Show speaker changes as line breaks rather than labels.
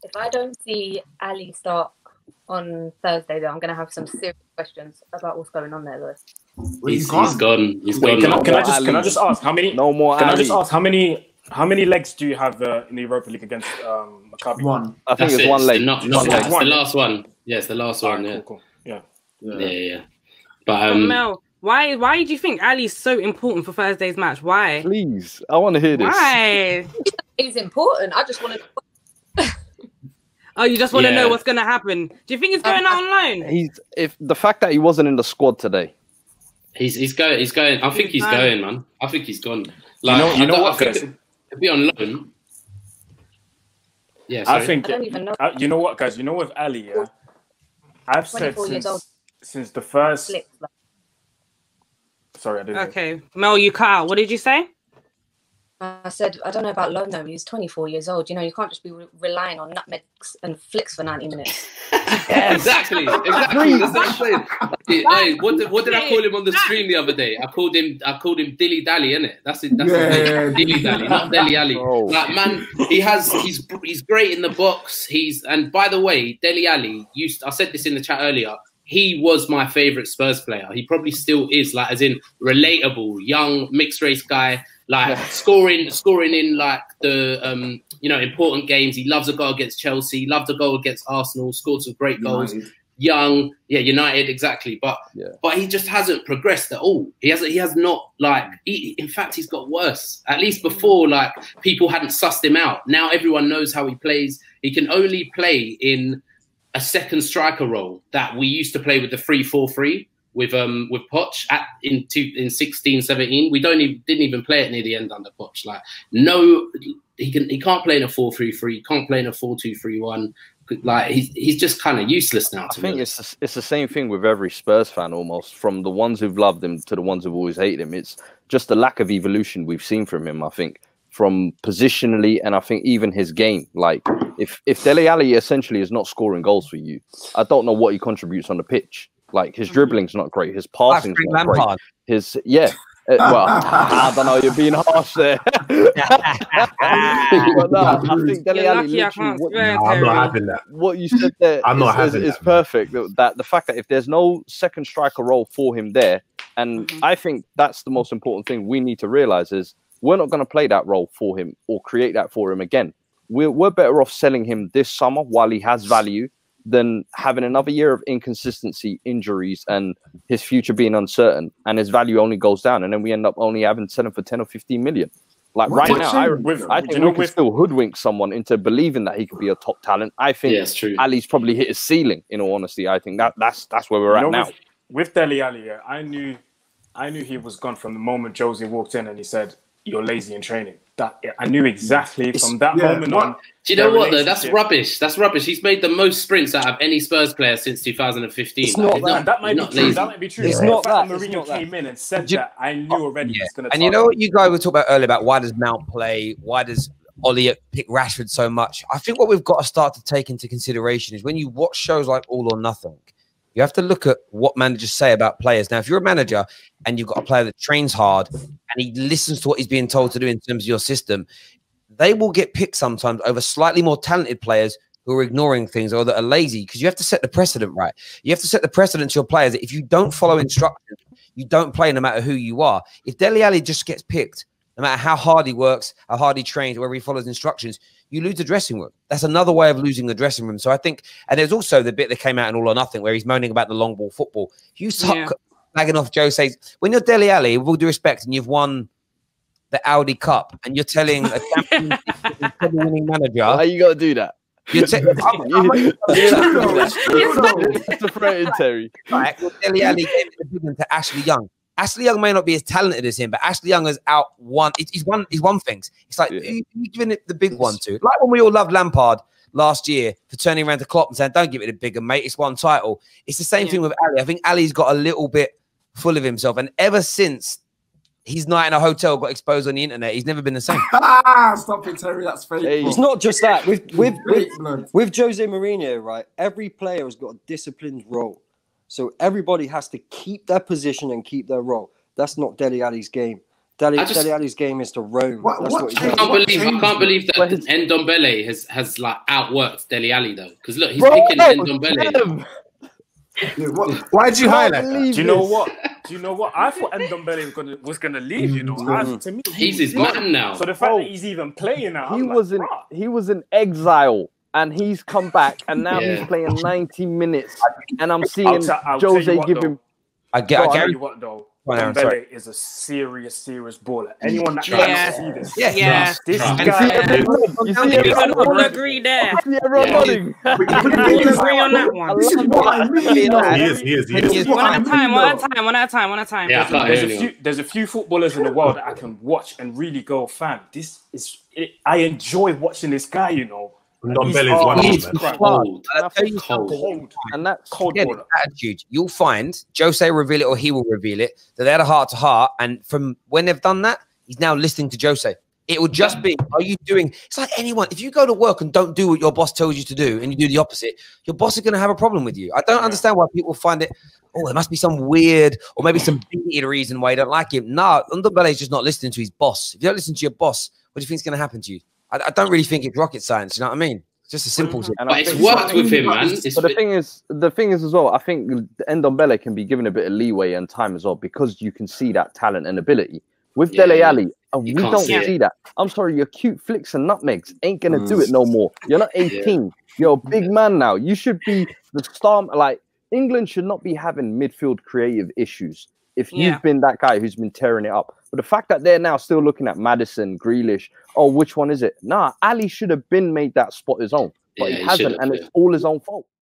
If I don't see Ali start on Thursday, then I'm going to have some serious questions about what's going on there, Lewis.
He's gone. He's
Wait,
gone.
can I just ask how many?
No more.
Can
Ali.
I just ask how many legs do you have in the Europa League against Maccabi?
One.
I think it's one leg.
It's the last one. Yeah, it's the last one. Yeah.
Cool. Yeah.
But
Mel, why do you think Ali's so important for Thursday's match? Why?
Please, I want to hear this.
Why?
He's important. I just want to.
Oh, you just want to know what's going to happen. Do you think he's going out on loan?
If the fact that he wasn't in the squad today.
He's going. I think he's going, man. I think he's gone. Like,
you know what, guys?
To be on loan. Yeah,
I think.
I don't even know.
You know what, guys? You know with Ali, yeah, I've said since the first. Sorry, I didn't.
Okay, Mel, you cut out. What did you say?
I said, I don't know about loan though. He's 24 years old. You know, you can't just be relying on nutmegs and flicks for 90 minutes.
Exactly. That's what I'm saying. Hey, what did I call him on the stream the other day? I called him Dilly Dalli, innit? That's his name. Dilly Dalli, not Dele Alli.
Oh.
Like, man, he's great in the box. And by the way, Dele Alli I said this in the chat earlier. He was my favorite Spurs player. He probably still is, like, as in relatable, young, mixed race guy. Like scoring in like the important games. He loves a goal against Chelsea. He loved a goal against Arsenal. Scored some great goals. Young, United exactly. But he just hasn't progressed at all. He has not like. In fact, he's got worse. At least before, like people hadn't sussed him out. Now everyone knows how he plays. He can only play in a second striker role that we used to play with the 3-4-3. With Poch in 16-17, we didn't even play it near the end under Poch. Like he can't play in a 4-3-3, can't play in a 4-2-3-1. Like he's just kind of useless now.
I think it's the same thing with every Spurs fan almost, from the ones who've loved him to the ones who've always hated him. It's just the lack of evolution we've seen from him. I think from positionally, and I think even his game. Like if Dele Alli essentially is not scoring goals for you, I don't know what he contributes on the pitch. Like his dribbling's not great, his passing's not great. Well, I don't know, you're being harsh there. But no, I think Dele Alli literally.
I'm not having that.
What you said there is perfect. That the fact that if there's no second striker role for him there, and I think that's the most important thing we need to realize is we're not going to play that role for him or create that for him again. We're better off selling him this summer while he has value than having another year of inconsistency, injuries, and his future being uncertain, and his value only goes down, and then we end up only having 7 for 10 or 15 million. Like right now, I think we can still hoodwink someone into believing that he could be a top talent. I think Ali's probably hit his ceiling. In all honesty, I think that's where we're at now.
With Dele Alli, I knew he was gone from the moment Josie walked in and he said, "You're lazy in training." I knew exactly from that moment on.
Do you know what though? That's rubbish. That's rubbish. He's made the most sprints out of any Spurs player since 2015.
It's not that. That might be true. That might be true.
It's not that.
Mourinho came in and said that. I knew already he's going to.
And you know what you guys were talking about earlier about why does Mount play? Why does Ollie pick Rashford so much? I think what we've got to start to take into consideration is when you watch shows like All or Nothing, you have to look at what managers say about players. Now, if you're a manager and you've got a player that trains hard and he listens to what he's being told to do in terms of your system, they will get picked sometimes over slightly more talented players who are ignoring things or that are lazy, because you have to set the precedent right. You have to set the precedent to your players that if you don't follow instructions, you don't play no matter who you are. If Dele Alli just gets picked, no matter how hard he works, how hard he trains, whether he follows instructions, you lose the dressing room. That's another way of losing the dressing room. So I think, and there's also the bit that came out in All or Nothing where he's moaning about the long ball football. You start slagging off Joe says, when you're Dele Alli, with all due respect, and you've won the Audi Cup, and you're telling a winning manager,
how you got to do that?
You're
Terry.
Right, well, Dele Alli gave the big one to Ashley Young. Ashley Young may not be as talented as him, but Ashley Young has he's won things. It's like, who you giving it the big one to? Like when we all loved Lampard last year for turning around to Klopp and saying, don't give it a bigger, mate. It's one title. It's the same thing with Ali. I think Ali's got a little bit full of himself. And ever since his night in a hotel got exposed on the internet, he's never been the same.
Stop it, Terry. That's fake.
Hey, it's not just that. With Jose Mourinho, right? Every player has got a disciplined role. So everybody has to keep their position and keep their role. That's not Dele Alli's game. Dele Alli's game is to roam.
I can't believe that Ndombele has like outworked Dele Alli though. Because look, he's picking Ndombele.
Why did you highlight that?
Do you know what? I thought Ndombele was gonna leave. You know, to me,
he's his man now.
So the fact that he's even playing now,
he was in exile, and he's come back, and now he's playing 90 minutes, and I'm seeing Jose give him.
I get you what though. Ndombele is a serious baller. Anyone that can see this, this guy.
You see everyone all agree there. We all agree on that one.
He is.
One at a time.
Yeah,
there's a few footballers in the world that I can watch and really go, fam. I enjoy watching this guy. You know.
Ndombele is one of them.
Cold.
I'll tell you
Cold.
And that's cold attitude. You'll find Jose reveal it or he will reveal it that they had a heart to heart, and from when they've done that, he's now listening to Jose. It would just be, are you doing? It's like anyone. If you go to work and don't do what your boss tells you to do, and you do the opposite, your boss is going to have a problem with you. I don't understand why people find it. Oh, there must be some weird or maybe some bigoted reason why you don't like him. No, Ndombele is just not listening to his boss. If you don't listen to your boss, what do you think is going to happen to you? I don't really think it's rocket science. You know what I mean? It's just a simple thing.
But it's worked with him, man.
But the thing is as well, I think Ndombele can be given a bit of leeway and time as well, because you can see that talent and ability. With Dele Alli, we don't see that. I'm sorry, your cute flicks and nutmegs ain't going to do it no more. You're not 18. You're a big man now. You should be the star. Like, England should not be having midfield creative issues if you've been that guy who's been tearing it up. But the fact that they're now still looking at Maddison, Grealish, which one is it? Nah, Ali should have been made that spot his own, but he hasn't, and it's all his own fault.